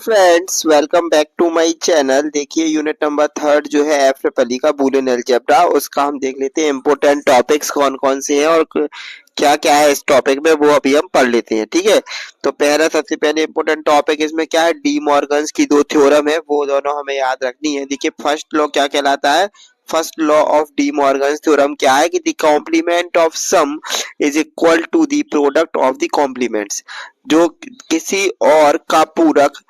Friends, welcome back to my channel. देखिए unit number third जो है एफ ट्रिपल ई का बूलियन अलजेब्रा, उसका हम देख लेते हैं इंपॉर्टेंट टॉपिक्स कौन कौन से हैं और क्या क्या है इस टॉपिक में, वो अभी हम पढ़ लेते हैं। ठीक है, तो सबसे पहले इंपॉर्टेंट टॉपिक इसमें क्या है, डी मॉर्गन्स की दो थ्योरम है, वो दोनों हमें याद रखनी है। देखिए फर्स्ट लॉ क्या कहलाता है, first law of De Morgan's theorem क्या है कि the complement of sum is equal to the product of the complements. जो किसी और का पूरक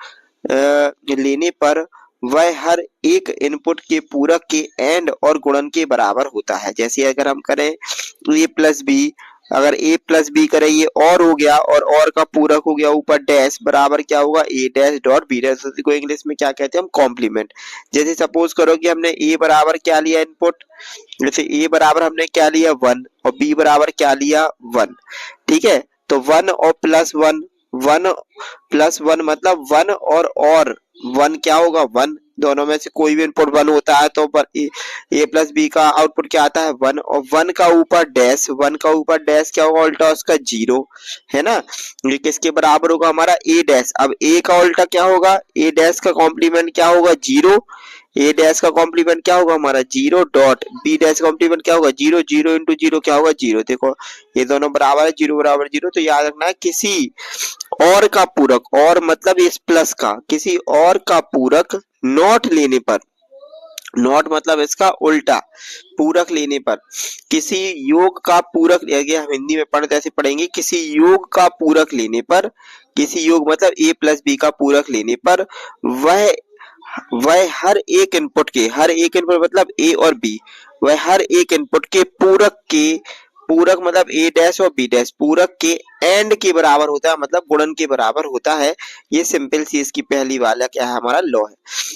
लेने पर वह हर एक इनपुट के पूरक के एंड और गुणन के बराबर होता है। जैसे अगर हम करें ए प्लस बी, अगर ए प्लस बी करें ये और हो गया और का पूरक हो गया ऊपर डैश, बराबर क्या होगा ए डैश डॉट बी डैश। को इंग्लिश में क्या कहते हैं हम, कॉम्प्लीमेंट। जैसे सपोज करो कि हमने ए बराबर क्या लिया इनपुट, जैसे ए बराबर हमने क्या लिया 1 और बी बराबर क्या लिया 1। ठीक है, तो 1 और प्लस 1, 1 प्लस 1 मतलब 1 और 1 क्या होगा 1, दोनों में से कोई भी इनपुट 1 होता है तो ए प्लस बी का आउटपुट क्या आता है 1, और 1 का ऊपर डैश, 1 का ऊपर डैश क्या होगा उल्टा उसका 0 है ना। ये किसके बराबर होगा हमारा ए डैश। अब ए का उल्टा क्या होगा, ए डैश का कॉम्प्लीमेंट क्या होगा 0, ए डैश का कॉम्प्लीमेंट क्या होगा हमारा 0 डॉट बी डैश का कॉम्प्लीमेंट क्या होगा 0, 0 इंटू 0 क्या होगा 0। देखो ये दोनों बराबर है, 0 बराबर 0, तो याद रखना है किसी और का पूरक, और मतलब इस प्लस का, किसी और का पूरक नॉट लेने पर, नॉट मतलब इसका उल्टा, पूरक लेने पर, किसी योग का पूरक, हम हिंदी में पढ़ते ऐसे पढ़ेंगे, किसी योग का पूरक लेने पर, किसी योग मतलब ए प्लस बी का पूरक लेने पर वह हर एक इनपुट के, हर एक इनपुट मतलब ए और बी, वह हर एक इनपुट के पूरक के, पूरक मतलब ए डैश और बी डैश, पूरक के एंड के बराबर होता है, मतलब गुणन के बराबर होता है। ये सिंपल सी इसकी पहली वाला क्या है हमारा लॉ है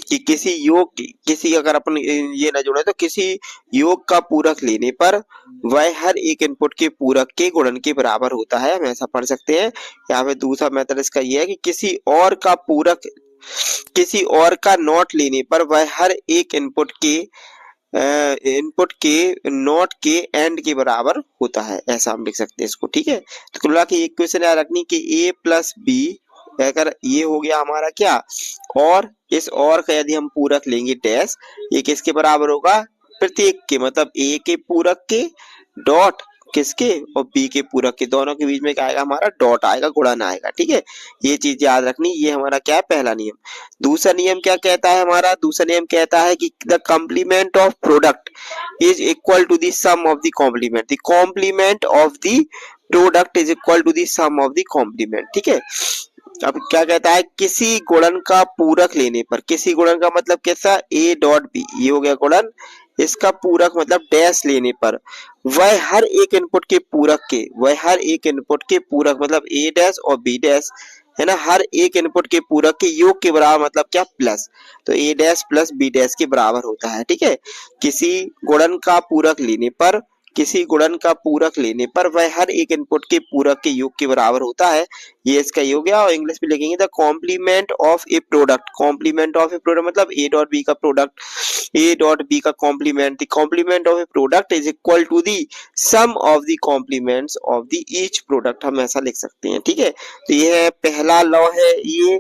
कि किसी योग की, किसी अगर अपन ये ना जोड़े तो किसी योग का पूरक लेने पर वह हर एक इनपुट के पूरक के गुणन के बराबर होता है। हम ऐसा पढ़ सकते हैं। यहाँ पे दूसरा मेथड इसका ये है कि किसी और का पूरक, किसी और का नॉट लेने पर वह हर एक इनपुट के नॉट के एंड के बराबर होता है, ऐसा हम लिख सकते हैं इसको। ठीक है, तो कुल मिला के एक क्वेश्चन याद रखनी कि ए प्लस बी, अगर ये हो गया हमारा क्या, और इस और का यदि हम पूरक लेंगे डैश, ये किसके बराबर होगा प्रत्येक के, मतलब ए के पूरक के डॉट किसके और बी के पूरक के, दोनों के बीच में क्या आएगा हमारा डॉट आएगा, गुणन आएगा। ठीक है, ये चीज याद रखनी, ये हमारा क्या है पहला नियम। दूसरा नियम क्या कहता है हमारा, दूसरा नियम कहता है कि the complement of product is equal to the sum of the complement, the complement of the product is equal to the sum of the complement. ठीक है, अब क्या कहता है, किसी गुणन का पूरक लेने पर, किसी गुणन का मतलब कैसा ए डॉट बी, ये हो गया गुणन, इसका पूरक मतलब डैश लेने पर वह हर एक इनपुट के पूरक के, वह हर एक इनपुट के पूरक मतलब ए डैश और बी डैश है ना, हर एक इनपुट के पूरक के योग के बराबर मतलब क्या प्लस, तो ए डैश प्लस बी डैश के बराबर होता है। ठीक है, किसी गुणन का पूरक लेने पर, किसी गुणन का पूरक लेने पर वह हर एक इनपुट के पूरक के योग के बराबर होता है, ये इसका योग है। और इंग्लिश में लिखेंगे the complement of A product, complement of A product मतलब ए डॉट बी का प्रोडक्ट, ए डॉट बी का complement, the complement of A product is equal to the sum of the complements of the each product, हम ऐसा लिख सकते हैं। ठीक है, तो ये है पहला लॉ है ये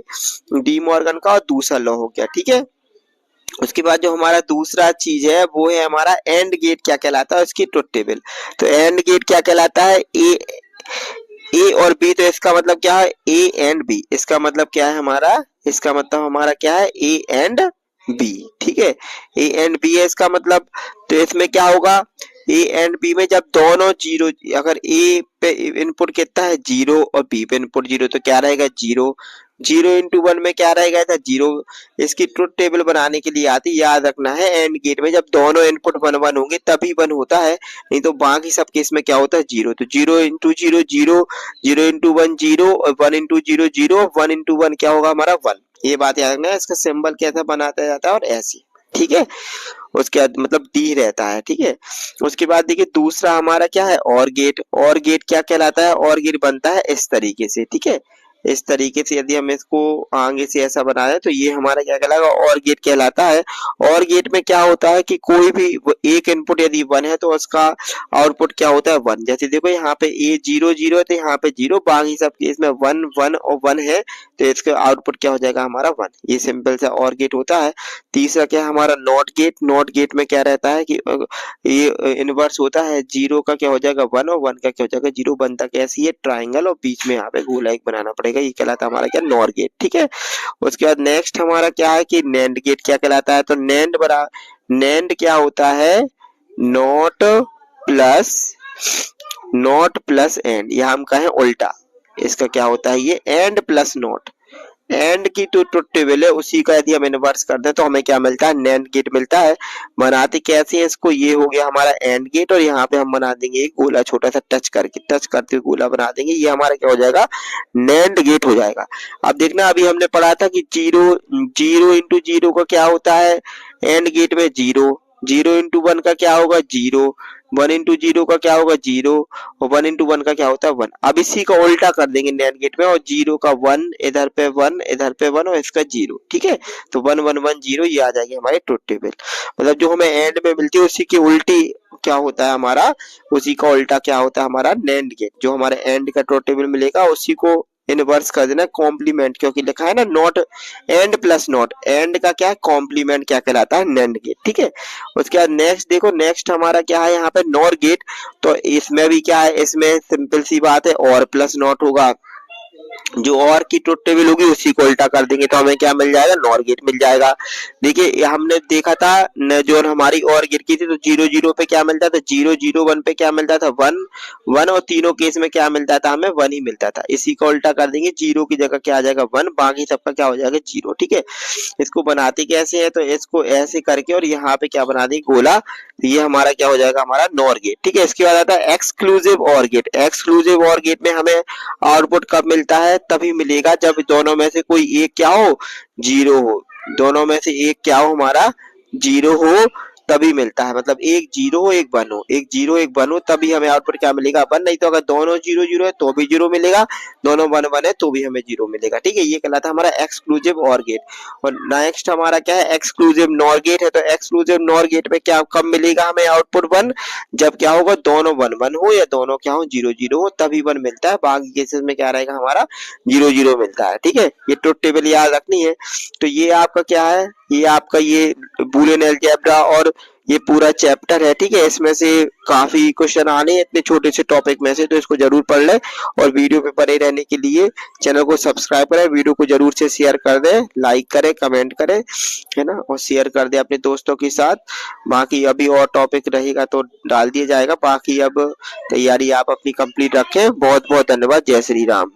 डी मॉर्गन का, और दूसरा लॉ हो गया। ठीक है, उसके बाद जो हमारा दूसरा चीज है वो है हमारा एंड गेट क्या कहलाता है, उसकी ट्रुथ टेबल। तो एंड गेट क्या कहलाता है, ए और बी, तो इसका मतलब क्या है ए एंड बी, इसका मतलब क्या है हमारा, इसका मतलब हमारा क्या है ए एंड बी। ठीक है, ए एंड बी है इसका मतलब, तो इसमें क्या होगा ए एंड बी में जब दोनों जीरो, अगर ए पे इनपुट कितना है 0 और बी पे इनपुट 0, तो क्या रहेगा 0, 0 इंटू 1 में क्या रहेगा था 0। इसकी ट्रुथ टेबल बनाने के लिए आती, याद रखना है एंड गेट में जब दोनों इनपुट 1 1 होंगे तभी 1 होता है, नहीं तो बाकी सब केस में क्या होता है 0। तो 0 इंटू 0 0, 0 इंटू 1 0, और 1 इंटू 0 0, 1 इंटू 1 क्या होगा हमारा 1। ये बात याद रखना है, इसका सिंबल कैसा बनाता जाता है और ऐसे। ठीक है, उसके बाद मतलब डी रहता है। ठीक है, उसके बाद देखिए दूसरा हमारा क्या है और गेट, और गेट क्या कहलाता है, और गेट बनता है इस तरीके से। ठीक है, इस तरीके से यदि हम इसको आगे से ऐसा बनाए तो ये हमारा क्या कहलाएगा, और गेट कहलाता है। और गेट में क्या होता है कि कोई भी एक इनपुट यदि 1 है तो उसका आउटपुट क्या होता है 1। जैसे देखो यहाँ पे ए 0 0 है तो यहाँ पे 0, बाकी सब केस में 1 1 और 1 है तो इसका आउटपुट क्या हो जाएगा हमारा 1। ये सिंपल सा और गेट होता है। तीसरा क्या है हमारा नॉट गेट। नॉट गेट में क्या रहता है कि ये इनवर्स होता है, 0 का क्या हो जाएगा 1 और 1 का क्या हो जाएगा 0। बनता कैसी है, ट्राइंगल, और बीच में यहाँ पे गोला एक बनाना पड़ेगा, ये कहलाता है हमारा क्या, नॉर गेट। ठीक है, उसके बाद नेक्स्ट हमारा क्या है कि नैंड गेट क्या कहलाता है। तो नैंड क्या होता है, नॉट प्लस एंड, या हम कहें उल्टा, इसका क्या होता है ये एंड प्लस नॉट। एंड की तो ट्रुथ टेबल है, उसी का यदि हम इन्वर्स कर दें तो हमें क्या मिलता है, नैंड गेट मिलता है। बनाते कैसे हैं इसको, ये हो गया हमारा एंड गेट, और यहाँ पे हम बना देंगे एक गोला छोटा सा टच करते हुए गोला बना देंगे, ये हमारा क्या हो जाएगा, नैंड गेट हो जाएगा। अब देखना अभी हमने पढ़ा था कि 0 इंटू 0 का क्या होता है, एंड गेट में 0, 0 इंटू 1 का क्या होगा 0, 1 इंटू 0 का क्या होगा 0, और 1 इंटू 1 का क्या होता है 1। अब इसी का उल्टा कर देंगे नैंड गेट में, और 0 का 1 इधर पे 1 इधर पे 1 और इसका 0। ठीक है, तो 1 1 1 0 ये आ जाएगी हमारी ट्रुथ टेबल। मतलब जो हमें एंड में मिलती है उसी की उल्टी क्या होता है हमारा, उसी का उल्टा क्या होता है हमारा नैंड गेट। जो हमारे एंड का ट्रुथ टेबल मिलेगा उसी को इनवर्स कर देना, कॉम्प्लीमेंट, क्योंकि लिखा है ना not and plus not, and का क्या है कॉम्प्लीमेंट क्या कहलाता है, नैंड गेट। ठीक है, उसके बाद नेक्स्ट देखो, नेक्स्ट हमारा क्या है यहाँ पे नॉर गेट। तो इसमें भी क्या है, इसमें सिंपल सी बात है और प्लस नॉट होगा, जो और की ट्रुथ टेबल होगी उसी को उल्टा कर देंगे तो हमें क्या मिल जाएगा, नॉर गेट मिल जाएगा। देखिए हमने देखा था जो हमारी और गेट की थी तो 0 0 पे क्या मिलता था, 0 0 1 पे क्या मिलता था 1 1, और तीनों केस में क्या मिलता था हमें 1 ही मिलता था। इसी को उल्टा कर देंगे, 0 की जगह क्या आ जाएगा 1, बाकी सबका क्या हो जाएगा 0। ठीक है, इसको बनाते कैसे है, तो इसको ऐसे करके और यहाँ पे क्या बना देंगे गोला, तो ये हमारा क्या हो जाएगा हमारा नॉर गेट। ठीक है, इसके बाद आता है एक्सक्लूसिव और गेट। एक्सक्लूसिव और गेट में हमें आउटपुट कब मिलता है, तभी मिलेगा जब दोनों में से कोई एक क्या हो, 0 हो। दोनों में से एक क्या हो हमारा, 0 हो, तभी मिलता है। मतलब एक 0 हो एक 1 हो, एक 0 एक 1 हो, तभी हमें आउटपुट क्या मिलेगा 1। नहीं तो अगर दोनों 0 0 है तो भी 0 मिलेगा, दोनों 1 1 है तो भी हमें 0 मिलेगा। ठीक है, ये कहलाता है हमारा एक्सक्लूसिव और गेट। और नेक्स्ट हमारा क्या है, एक्सक्लूसिव नॉर गेट है। तो एक्सक्लूसिव नॉर गेट में क्या कब मिलेगा हमें आउटपुट 1, जब क्या होगा दोनों 1 1 हो या दोनों क्या हो 0 0 हो, तभी 1 मिलता है। बाकी केसेस में क्या रहेगा हमारा 0 0 मिलता है। ठीक है, ये ट्रुथ टेबल याद रखनी है। तो ये आपका क्या है, ये आपका ये बूलियन अलजेब्रा और ये पूरा चैप्टर है। ठीक है, इसमें से काफी क्वेश्चन आने हैं इतने छोटे से टॉपिक में से, तो इसको जरूर पढ़ ले। और वीडियो पे बने रहने के लिए चैनल को सब्सक्राइब करें, वीडियो को जरूर से शेयर कर दें, लाइक करें, कमेंट करें, है ना, और शेयर कर दे अपने दोस्तों के साथ। बाकी अभी और टॉपिक रहेगा तो डाल दिया जाएगा। बाकी अब तैयारी आप अपनी कंप्लीट रखें। बहुत बहुत धन्यवाद। जय श्री राम।